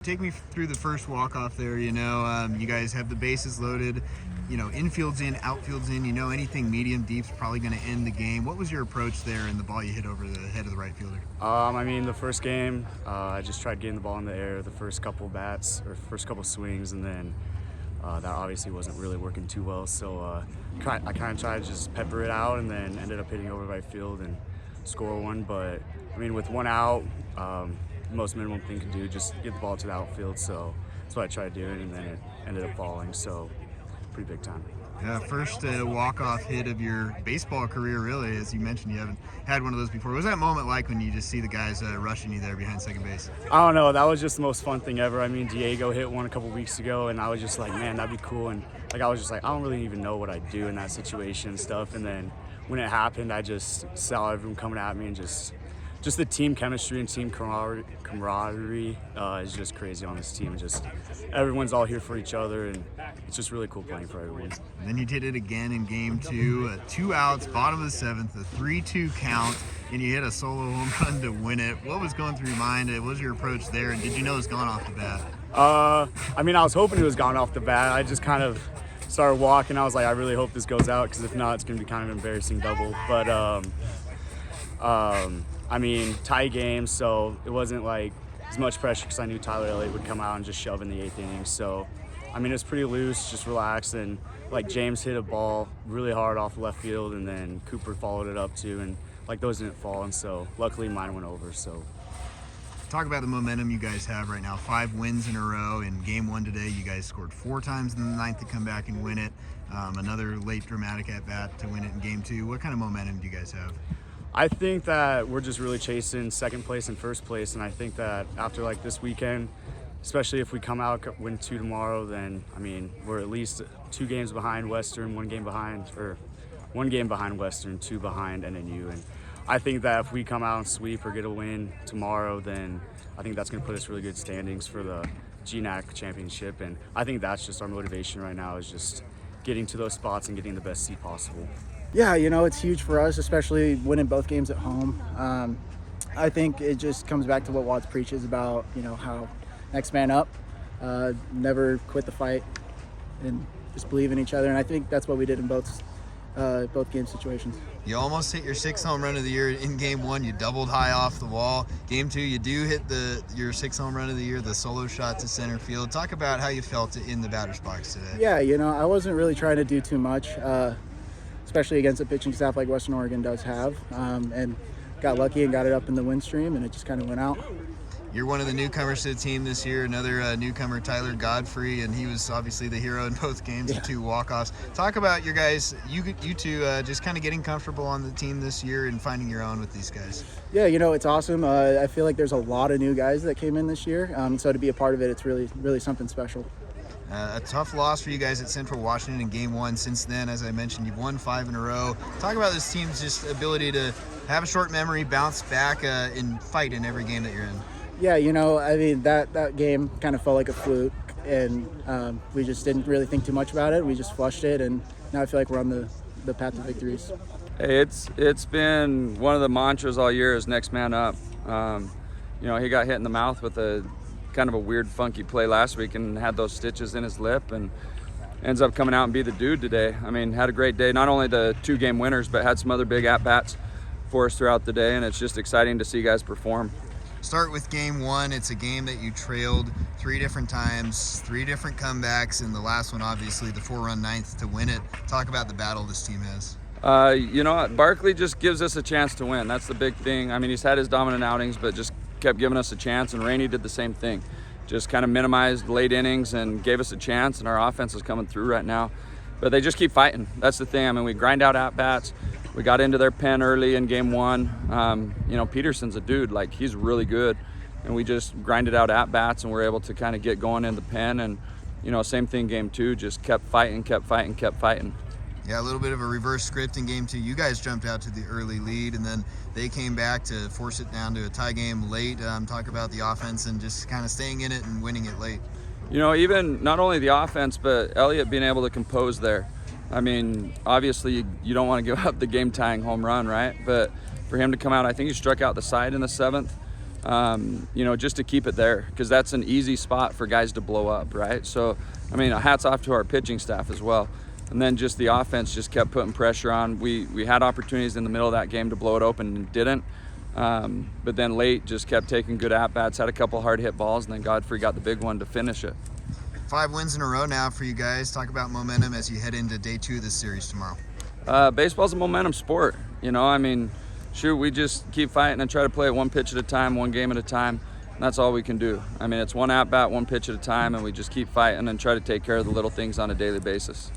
Take me through the first walk-off there. You guys have the bases loaded, infield's in, outfield's in, anything medium deep's probably going to end the game. What was your approach there and the ball you hit over the head of the right fielder? The first game, I just tried getting the ball in the air the first couple bats or first couple swings, and then that obviously wasn't really working too well. So I kind of tried to just pepper it out, and then ended up hitting over right field and score one. But with one out, most minimum thing can do, just get the ball to the outfield. So that's what I tried doing, and then it ended up falling. So pretty big time. Yeah, first walk-off hit of your baseball career, really. As you mentioned, you haven't had one of those before. What was that moment like when you just see the guys rushing you there behind second base? I don't know. That was just the most fun thing ever. Diego hit one a couple weeks ago, and I was just like, man, that'd be cool. And I was just like, I don't really even know what I'd do in that situation and stuff. And then when it happened, I just saw everyone coming at me, and just the team chemistry and team camaraderie is just crazy on this team. Just everyone's all here for each other, and it's just really cool playing for everyone. And then you did it again in game two, 2 outs, bottom of the seventh, a 3-2 count, and you hit a solo home run to win it. What was going through your mind? What was your approach there, and did you know it was gone off the bat? I was hoping it was gone off the bat. I just kind of started walking. I was like, I really hope this goes out, because if not, it's going to be kind of an embarrassing double. But tie game, so it wasn't like as much pressure, because I knew Tyler Elliott would come out and just shove in the 8th inning. So, it was pretty loose, just relaxed, and James hit a ball really hard off left field, and then Cooper followed it up too, and those didn't fall, and so luckily mine went over. So, talk about the momentum you guys have right now. 5 wins in a row. In game 1 today, you guys scored 4 times in the 9th to come back and win it. Another late dramatic at bat to win it in game 2. What kind of momentum do you guys have? I think that we're just really chasing second place and first place, and I think that after this weekend, especially if we come out win 2 tomorrow, then we're at least 2 games behind Western, 1 game behind Western, 2 behind NNU, and I think that if we come out and sweep or get a win tomorrow, then I think that's going to put us really good standings for the GNAC championship, and I think that's just our motivation right now, is just getting to those spots and getting the best seat possible. Yeah, it's huge for us, especially winning both games at home. I think it just comes back to what Watts preaches about, how next man up, never quit the fight, and just believe in each other. And I think that's what we did in both game situations. You almost hit your 6th home run of the year in game 1. You doubled high off the wall. Game 2, you do hit your 6th home run of the year, the solo shot to center field. Talk about how you felt in the batter's box today. Yeah, I wasn't really trying to do too much, especially against a pitching staff like Western Oregon does have, and got lucky and got it up in the wind stream, and it just kind of went out. You're one of the newcomers to the team this year, another newcomer, Tyler Godfrey, and he was obviously the hero in both games, the 2 walk-offs. Talk about your guys, you two, just kind of getting comfortable on the team this year and finding your own with these guys. Yeah, it's awesome. I feel like there's a lot of new guys that came in this year, so to be a part of it, it's really, really something special. A tough loss for you guys at Central Washington in game 1. Since then, as I mentioned, you've won 5 in a row. Talk about this team's just ability to have a short memory, bounce back, and fight in every game that you're in. Yeah, that game kind of felt like a fluke, and we just didn't really think too much about it. We just flushed it, and now I feel like we're on the path to victories. Hey, it's been one of the mantras all year is next man up. He got hit in the mouth with a kind of a weird, funky play last week and had those stitches in his lip, and ends up coming out and be the dude today. Had a great day, not only the 2-game winners, but had some other big at-bats for us throughout the day, and it's just exciting to see guys perform. Start with game 1. It's a game that you trailed 3 different times, 3 different comebacks, and the last one, obviously, the 4-run 9th to win it. Talk about the battle this team has. Barkley just gives us a chance to win. That's the big thing. He's had his dominant outings, but just kept giving us a chance, and Rainey did the same thing. Just kind of minimized late innings and gave us a chance, and our offense is coming through right now. But they just keep fighting. That's the thing. We grind out at-bats. We got into their pen early in game 1. Peterson's a dude. He's really good. And we just grinded out at-bats, and we're able to kind of get going in the pen. And, same thing game 2, just kept fighting. Yeah, a little bit of a reverse script in game 2. You guys jumped out to the early lead, and then they came back to force it down to a tie game late. Talk about the offense and just kind of staying in it and winning it late. Even not only the offense, but Elliott being able to compose there. Obviously you don't want to give up the game-tying home run, right? But for him to come out, I think he struck out the side in the 7th. you know, just to keep it there, because that's an easy spot for guys to blow up, right? So, I mean, hats off to our pitching staff as well. And then just the offense just kept putting pressure on. We had opportunities in the middle of that game to blow it open and didn't. But then late just kept taking good at-bats, had a couple hard hit balls, and then Godfrey got the big one to finish it. 5 wins in a row now for you guys. Talk about momentum as you head into day 2 of this series tomorrow. Baseball's a momentum sport. You know, I mean, shoot, we just keep fighting and try to play it one pitch at a time, one game at a time. And that's all we can do. I mean, it's one at-bat, one pitch at a time, and we just keep fighting and try to take care of the little things on a daily basis.